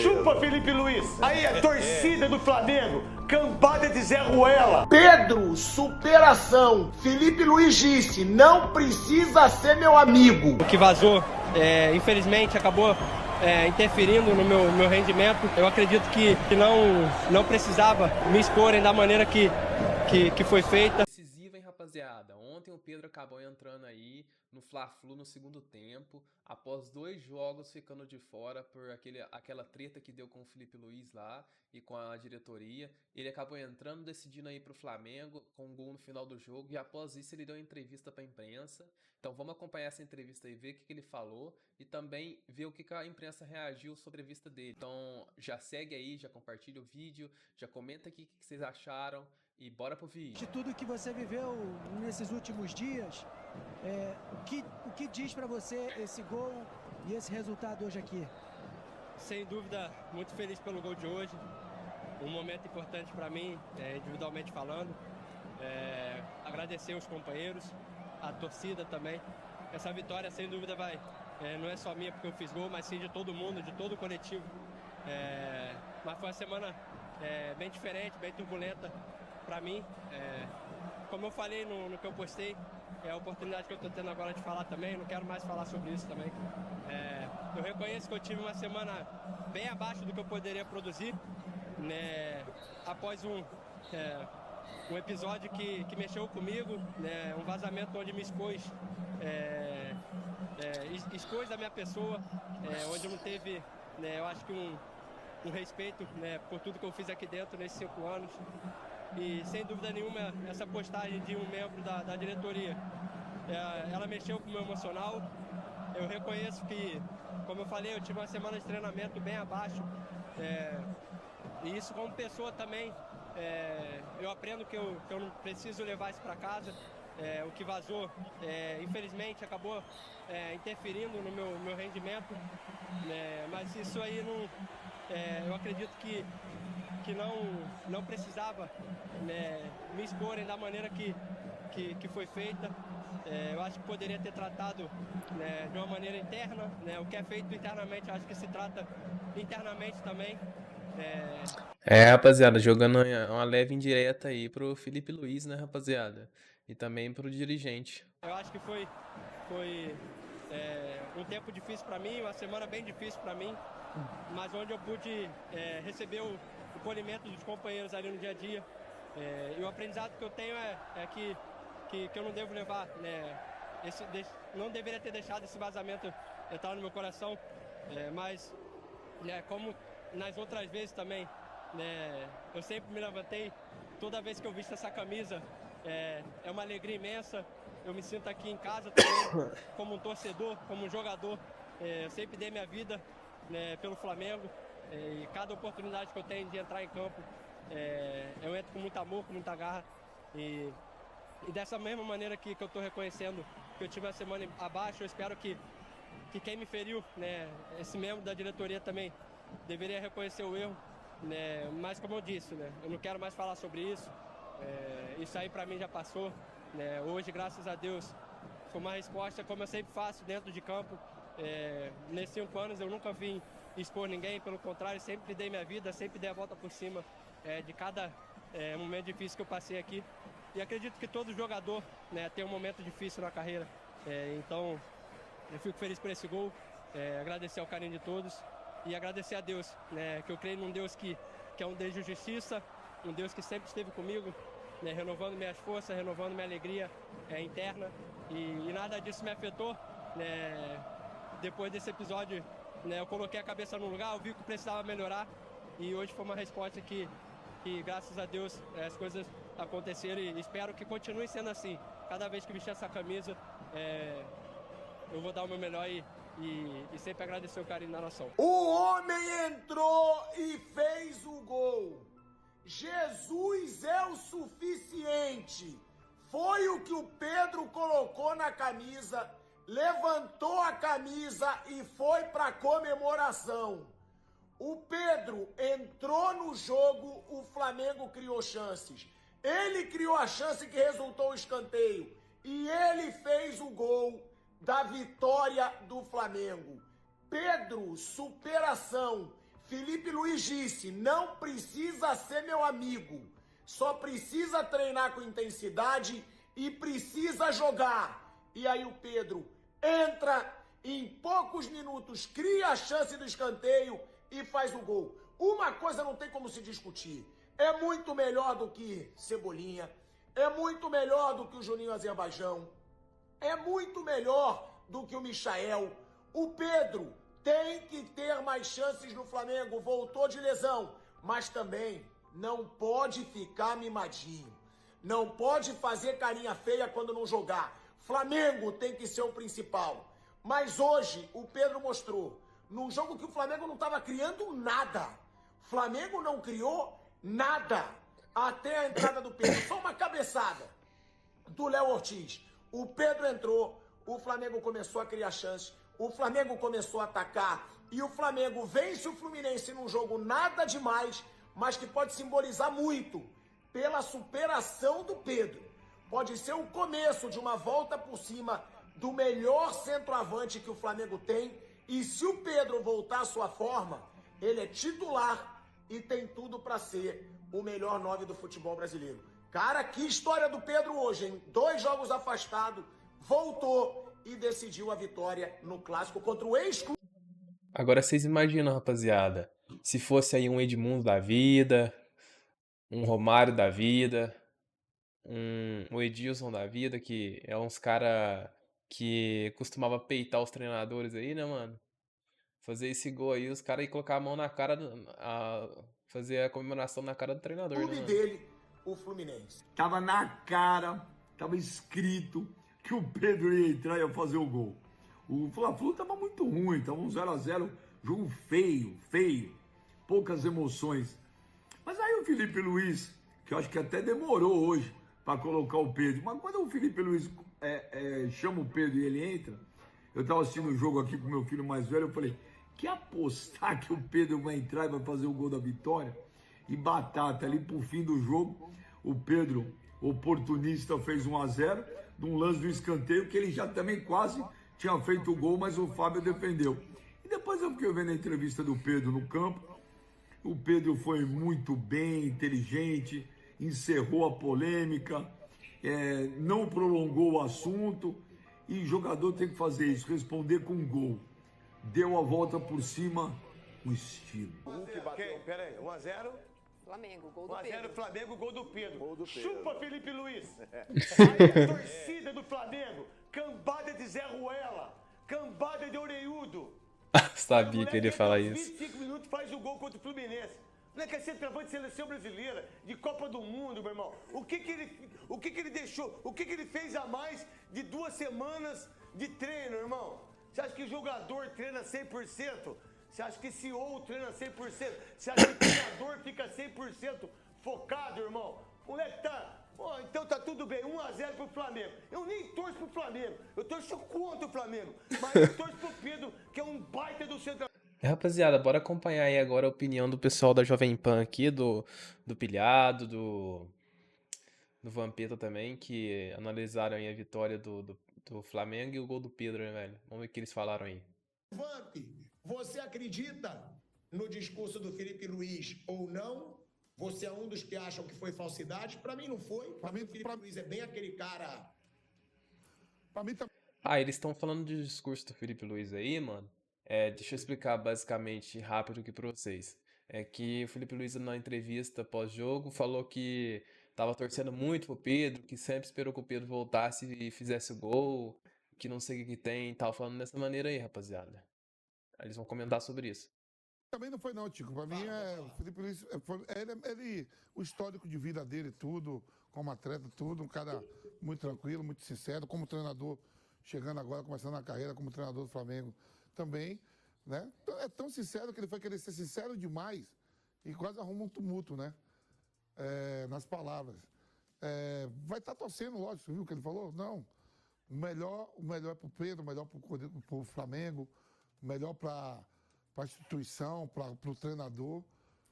Chupa, Felipe Luiz. Aí, a torcida do Flamengo, cambada de Zé Ruela. Pedro, superação. Felipe Luiz disse, não precisa ser meu amigo. O que vazou, infelizmente, acabou interferindo no meu rendimento. Eu acredito que não precisava me exporem da maneira que foi feita. Decisiva, hein, rapaziada? Ontem o Pedro acabou entrando aí no Fla-Flu no segundo tempo, após 2 jogos ficando de fora por aquela treta que deu com o Felipe Luiz lá e com a diretoria. Ele acabou entrando, decidindo aí pro Flamengo com um gol no final do jogo, e após isso ele deu uma entrevista pra imprensa. Então vamos acompanhar essa entrevista e ver o que ele falou e também ver o que a imprensa reagiu sobre a vista dele. Então já segue aí, já compartilha o vídeo, já comenta aqui o que vocês acharam e bora pro vídeo. De tudo que você viveu nesses últimos dias, o que diz pra você esse gol e esse resultado hoje aqui? Sem dúvida, muito feliz pelo gol de hoje. Um momento importante para mim, individualmente falando. Agradecer os companheiros, a torcida também. Essa vitória, sem dúvida, não é só minha porque eu fiz gol, mas sim de todo mundo, de todo o coletivo. Mas foi uma semana bem diferente, bem turbulenta para mim. Como eu falei no que eu postei, é a oportunidade que eu estou tendo agora de falar também. Não quero mais falar sobre isso também. Eu reconheço que eu tive uma semana bem abaixo do que eu poderia produzir, né, após um episódio que mexeu comigo, né, um vazamento onde me expôs da minha pessoa, onde não teve, né, eu acho que um respeito, né, por tudo que eu fiz aqui dentro nesses 5 anos. E sem dúvida nenhuma, essa postagem de um membro da diretoria, ela mexeu com o meu emocional. Eu reconheço que, como eu falei, eu tive uma semana de treinamento bem abaixo, e isso como pessoa também, eu aprendo que eu não preciso levar isso para casa. O que vazou, infelizmente, acabou interferindo no meu rendimento, mas isso aí eu acredito que não precisava, né, me exporem da maneira que foi feita. Eu acho que poderia ter tratado, né, de uma maneira interna, né, o que é feito internamente, eu acho que se trata internamente também. Rapaziada, jogando uma leve indireta aí pro Felipe Luiz, né, rapaziada? E também pro dirigente. Eu acho que foi um tempo difícil para mim, uma semana bem difícil para mim, mas onde eu pude receber o polimento dos companheiros ali no dia a dia. E o aprendizado que eu tenho é que eu não devo levar, né, não deveria ter deixado esse vazamento entrar no meu coração, mas, né, como nas outras vezes também, né, eu sempre me levantei, toda vez que eu visto essa camisa, é uma alegria imensa. Eu me sinto aqui em casa também, como um torcedor, como um jogador. Eu sempre dei minha vida, né, pelo Flamengo, e cada oportunidade que eu tenho de entrar em campo, eu entro com muito amor, com muita garra, e dessa mesma maneira que eu estou reconhecendo que eu tive uma semana abaixo, eu espero que quem me feriu, né, esse membro da diretoria também deveria reconhecer o erro, né, mas como eu disse, né, eu não quero mais falar sobre isso. Isso aí para mim já passou, né. Hoje, graças a Deus, foi uma resposta como eu sempre faço dentro de campo. Nesses 5 anos eu nunca vim expor ninguém, pelo contrário, sempre dei minha vida, sempre dei a volta por cima de cada momento difícil que eu passei aqui. E acredito que todo jogador, né, tem um momento difícil na carreira. Então eu fico feliz por esse gol, agradecer ao carinho de todos e agradecer a Deus, né, que eu creio num Deus que é um Deus de justiça, um Deus que sempre esteve comigo, né, renovando minhas forças, renovando minha alegria interna, e nada disso me afetou, né. Depois desse episódio, né, eu coloquei a cabeça no lugar, eu vi que precisava melhorar, e hoje foi uma resposta que graças a Deus, as coisas aconteceram, e espero que continue sendo assim. Cada vez que vestir essa camisa, eu vou dar o meu melhor e sempre agradecer o carinho da nação. O homem entrou e fez o gol. Jesus é o suficiente. Foi o que o Pedro colocou na camisa, levantou a camisa e foi para comemoração. O Pedro entrou no jogo, o Flamengo criou chances. Ele criou a chance que resultou o escanteio. E ele fez o gol da vitória do Flamengo. Pedro, superação. Felipe Luiz disse, não precisa ser meu amigo, só precisa treinar com intensidade e precisa jogar. E aí o Pedro entra, em poucos minutos cria a chance do escanteio e faz o gol. Uma coisa não tem como se discutir, é muito melhor do que Cebolinha, é muito melhor do que o Juninho Azerbaijão, é muito melhor do que o Michael. O Pedro tem que ter mais chances no Flamengo, voltou de lesão, mas também não pode ficar mimadinho, não pode fazer carinha feia quando não jogar. Flamengo tem que ser o principal. Mas hoje o Pedro mostrou, num jogo que o Flamengo não estava criando nada. Flamengo não criou nada até a entrada do Pedro. Só uma cabeçada do Léo Ortiz. O Pedro entrou, o Flamengo começou a criar chances, o Flamengo começou a atacar e o Flamengo vence o Fluminense num jogo nada demais, mas que pode simbolizar muito pela superação do Pedro. Pode ser o começo de uma volta por cima do melhor centroavante que o Flamengo tem. E se o Pedro voltar à sua forma, ele é titular e tem tudo para ser o melhor 9 do futebol brasileiro. Cara, que história do Pedro hoje, hein? 2 jogos afastado, voltou e decidiu a vitória no clássico contra o ex-clube. Agora vocês imaginam, rapaziada, se fosse aí um Edmundo da vida, um Romário da vida, um Edilson da vida, que é uns cara que costumava peitar os treinadores aí, né, mano? Fazer esse gol aí, os caras iam colocar a mão na cara, fazer a comemoração na cara do treinador, né, Clube mano? dele, o Fluminense. Tava na cara, tava escrito que o Pedro ia entrar e ia fazer o gol. O Fla-Flu tava muito ruim, tava um 0x0, jogo feio, poucas emoções. Mas aí o Felipe Luiz, que eu acho que até demorou hoje para colocar o Pedro, mas quando o Felipe Luiz chama o Pedro e ele entra, eu tava assistindo o jogo aqui com meu filho mais velho, eu falei, que apostar que o Pedro vai entrar e vai fazer o gol da vitória? E batata ali pro fim do jogo, o Pedro, oportunista, fez 1x0, de um lance do escanteio, que ele já também quase tinha feito o gol, mas o Fábio defendeu. E depois eu fiquei vendo a entrevista do Pedro no campo. O Pedro foi muito bem, inteligente, encerrou a polêmica, não prolongou o assunto, e jogador tem que fazer isso, responder com gol. Deu a volta por cima, o estilo. O Hulk bateu. Peraí, 1x0. Flamengo, gol do 1x0 Pedro. Flamengo, gol do Pedro. Gol do Pedro. Chupa, Felipe Luiz. Aí a torcida do Flamengo, cambada de Zé Ruela, cambada de Orelhudo. Sabia que ele ia falar isso. 25 minutos faz o gol contra o Fluminense. Não é que é centroavante de seleção brasileira, de Copa do Mundo, meu irmão. O que ele deixou, o que ele fez a mais de 2 semanas de treino, irmão? Você acha que o jogador treina 100%? Você acha que CEO treina 100%? Você acha que o treinador fica 100% focado, irmão? O moleque tá... Oh, então tá tudo bem, 1x0 pro Flamengo. Eu nem torço pro Flamengo, eu torço contra o Flamengo. Mas eu torço pro Pedro, que é um baita do centro. Rapaziada, bora acompanhar aí agora a opinião do pessoal da Jovem Pan aqui, do Pilhado, do Vampeta também, que analisaram aí a vitória do Flamengo e o gol do Pedro, né, velho? Vamos ver o que eles falaram aí. Vamp, você acredita no discurso do Felipe Luiz ou não? Você é um dos que acham que foi falsidade? Para mim não foi. Para mim o Felipe Luiz é bem aquele cara... Pra mim também. Eles estão falando de discurso do Felipe Luiz aí, mano. Deixa eu explicar basicamente rápido aqui pra vocês. É que o Felipe Luiz, na entrevista pós-jogo, falou que tava torcendo muito pro Pedro, que sempre esperou que o Pedro voltasse e fizesse o gol, que não sei o que tem, tava falando dessa maneira aí, rapaziada. Eles vão comentar sobre isso. Também não foi não, Tico. Pra mim, o Felipe Luiz, o histórico de vida dele, tudo, como atleta, tudo, um cara muito tranquilo, muito sincero, como treinador, chegando agora, começando a carreira como treinador do Flamengo também, né? É tão sincero que ele foi querer ser sincero demais e quase arruma um tumulto, né? Nas palavras. Vai estar torcendo, lógico, viu o que ele falou? Não. O melhor é pro Pedro, o melhor pro Flamengo, o melhor para a instituição, para o treinador.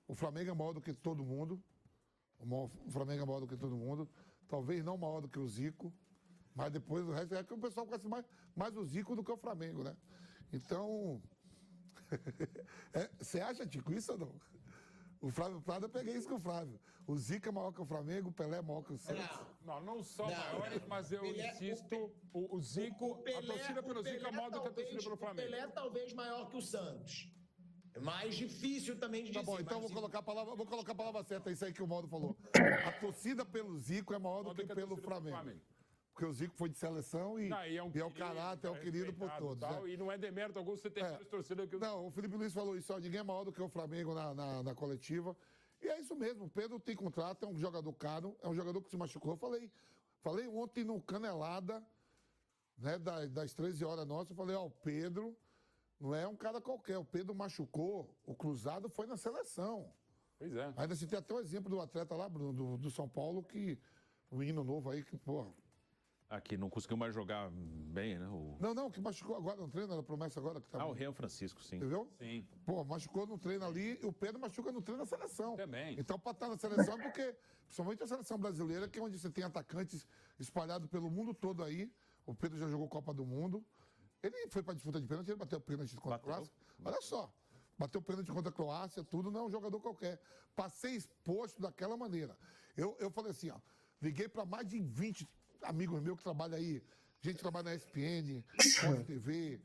O Flamengo é maior do que todo mundo. O Flamengo é maior do que todo mundo. Talvez não maior do que o Zico, mas depois o resto é que o pessoal conhece mais o Zico do que o Flamengo, né? Então, Você acha, Tico, isso ou não? O Flávio Prado, eu peguei isso com o Flávio. O Zica é maior que o Flamengo, o Pelé é maior que o Santos. Não são maiores, mas eu insisto, o Zico, a torcida pelo Zico é maior do que a torcida pelo Flamengo. O Pelé é talvez maior que o Santos. É mais difícil também de dizer. Tá bom, então vou colocar a palavra certa, isso aí que o Mauro falou. A torcida pelo Zico é maior do que pelo Flamengo. Porque o Zico foi de seleção e é o caráter, é o querido por todos. Tal, e não é demérito algum você ter menos torcida que o... Não, o Felipe Luiz falou isso, ó, ninguém é maior do que o Flamengo na coletiva. E é isso mesmo, o Pedro tem contrato, é um jogador caro, é um jogador que se machucou. Eu falei ontem no Canelada, né, das 13 horas nossas, eu falei, ó, o Pedro não é um cara qualquer, o Pedro machucou, o cruzado foi na seleção. Pois é. Ainda se tem até o exemplo do atleta lá, Bruno, do São Paulo, que o menino novo aí, que, porra... Aqui não conseguiu mais jogar bem, né? Não, que machucou agora no treino, era promessa agora. Que tá o Rian Francisco, sim. Entendeu? Sim. Pô, machucou no treino ali e o Pedro machuca no treino da seleção. Também. Então, pra estar na seleção, porque, principalmente a seleção brasileira, que é onde você tem atacantes espalhados pelo mundo todo aí. O Pedro já jogou Copa do Mundo. Ele foi pra disputa de pênalti, ele bateu pênalti contra a Croácia. Olha só, bateu pênalti contra a Croácia, tudo, não é um jogador qualquer. Pra ser exposto daquela maneira. Eu falei assim, ó, liguei pra mais de 20 amigos meus que trabalham aí, gente que trabalha na ESPN, Sport TV,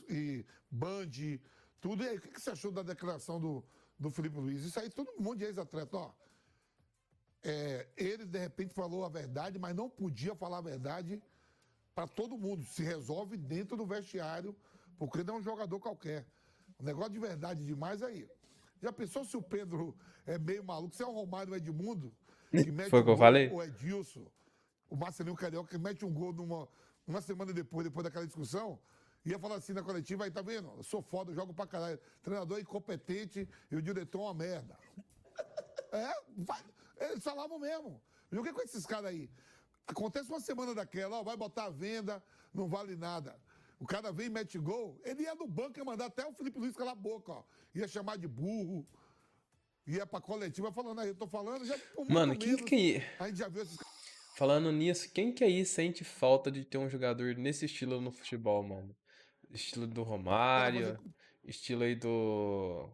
e Band, tudo. E aí, o que você achou da declaração do Felipe Luiz? Isso aí, todo mundo de ex-atleta, ó. Ele, de repente, falou a verdade, mas não podia falar a verdade para todo mundo. Se resolve dentro do vestiário, porque não é um jogador qualquer. Um negócio de verdade demais aí. Já pensou se o Pedro é meio maluco? Se é o Romário, o Edmundo, que mete Foi o que eu falei? O Edilson, o Marcelinho Carioca, que mete um gol uma semana depois daquela discussão, ia falar assim na coletiva, aí tá vendo? Eu sou foda, eu jogo pra caralho. Treinador incompetente e o diretor é uma merda. Eles falavam mesmo. Joguei com esses caras aí. Acontece uma semana daquela, ó, vai botar a venda, não vale nada. O cara vem e mete gol, ele ia no banco e mandar até o Felipe Luiz calar a boca, ó. Ia chamar de burro. Ia pra coletiva falando, aí eu tô falando, já por muito Mano, quem menos, que... a gente já viu esses... Falando nisso, quem que aí sente falta de ter um jogador nesse estilo no futebol, mano? Estilo do Romário, estilo aí do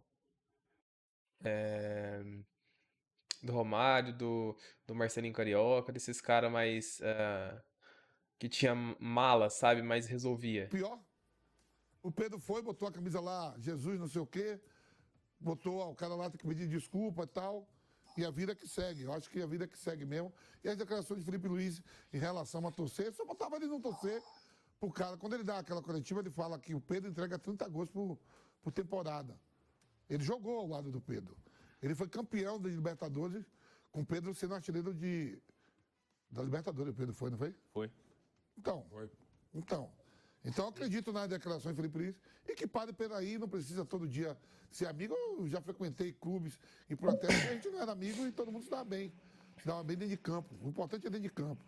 Romário, do Marcelinho Carioca, desses caras mais... que tinha mala, sabe? Mais resolvia. Pior, o Pedro foi, botou a camisa lá, Jesus não sei o quê, botou o cara lá tem que pedir desculpa e tal, e a vida que segue. Eu acho que a vida que segue mesmo. E as declarações de Felipe Luiz em relação a torcer, só botava ele não torcer pro cara. Quando ele dá aquela coletiva, ele fala que o Pedro entrega 30 gols por temporada. Ele jogou ao lado do Pedro. Ele foi campeão da Libertadores, com o Pedro sendo artilheiro da Libertadores. O Pedro foi, não foi? Foi. Então, eu acredito nas declarações de Felipe Luiz e que pare por aí, não precisa todo dia ser amigo. Eu já frequentei clubes e protestos que a gente não era amigo e todo mundo se dava bem. Se dava bem dentro de campo. O importante é dentro de campo.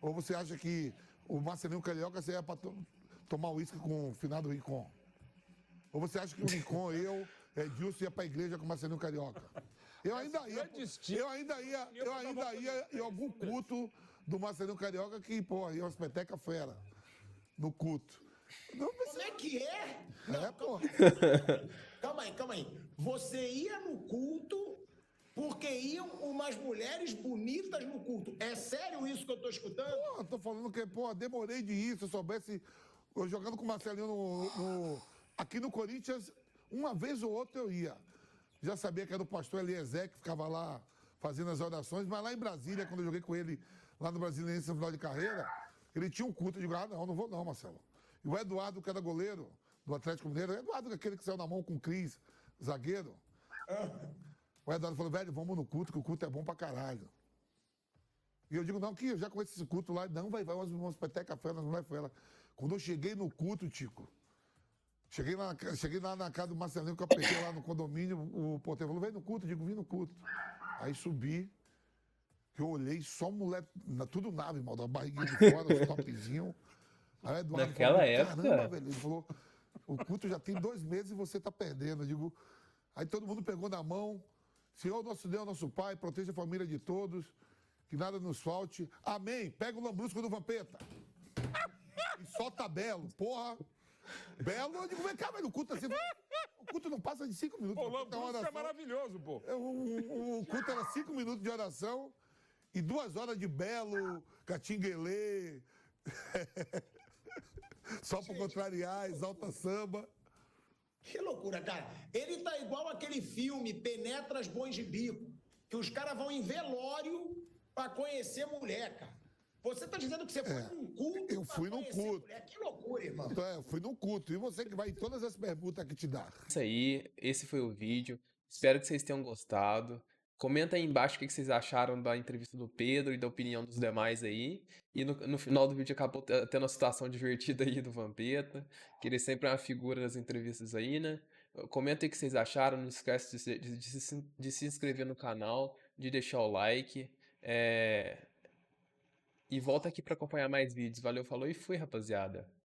Ou você acha que o Marcelinho Carioca você ia para tomar uísque com o finado Rincon? Ou você acha que o Rincon, Edilson ia para a igreja com o Marcelinho Carioca? Eu ainda ia em algum culto do Marcelinho Carioca que, pô, ia umas petecas fera no culto. Não precisa... Como é que é? Não, pô. Calma aí. Você ia no culto porque iam umas mulheres bonitas no culto. É sério isso que eu tô escutando? Pô, eu tô falando que, pô, demorei de ir. Se eu soubesse, eu jogando com o Marcelinho aqui no Corinthians, uma vez ou outra eu ia. Já sabia que era o pastor Eliezer que ficava lá fazendo as orações, mas lá em Brasília, quando eu joguei com ele, lá no Brasiliense no final de carreira, ele tinha um culto. Eu digo, não vou não, Marcelo. E o Eduardo, que era goleiro do Atlético Mineiro, o Eduardo, aquele que saiu na mão com o Cris, zagueiro. O Eduardo falou, velho, vamos no culto, que o culto é bom pra caralho. E eu digo, não, que eu já conheço esse culto lá. Não, vai umas petecas fera, não vai fera. Quando eu cheguei no culto, Tico, cheguei lá na casa do Marcelinho, que eu apertei lá no condomínio, o porteiro falou, vem no culto, eu digo, vim no culto. Aí subi, eu olhei, só mulher, tudo nave, mal, da barriguinha de fora, os topzinhos. Aí o Eduardo Naquela falou, época? caramba, velho, ele falou, o culto já tem 2 meses e você tá perdendo. Eu digo, aí todo mundo pegou na mão, Senhor nosso Deus, nosso Pai, proteja a família de todos, que nada nos falte. Amém. Pega o lambrusco do Vampeta. E solta belo, porra. Belo, eu digo, vem cá, velho, o culto assim, o culto não passa de 5 minutos. Pô, o Então, Lambrusco é maravilhoso, pô. o culto era 5 minutos de oração e 2 horas de Belo, Catinguelê, só pra contrariar, exalta samba. Que loucura, cara. Ele tá igual aquele filme Penetras Bons de Bico, que os caras vão em velório pra conhecer mulher, cara. Você tá dizendo que você foi num culto? Eu fui num culto. Mulher. Que loucura, irmão. Então, eu fui num culto. E você que vai em todas as perguntas que te dá. Isso aí, esse foi o vídeo. Espero que vocês tenham gostado. Comenta aí embaixo o que vocês acharam da entrevista do Pedro e da opinião dos demais aí. E no final do vídeo acabou tendo uma situação divertida aí do Vampeta, que ele sempre é uma figura das entrevistas aí, né? Comenta aí o que vocês acharam. Não esquece de se inscrever no canal, de deixar o like. E volta aqui para acompanhar mais vídeos. Valeu, falou e fui, rapaziada.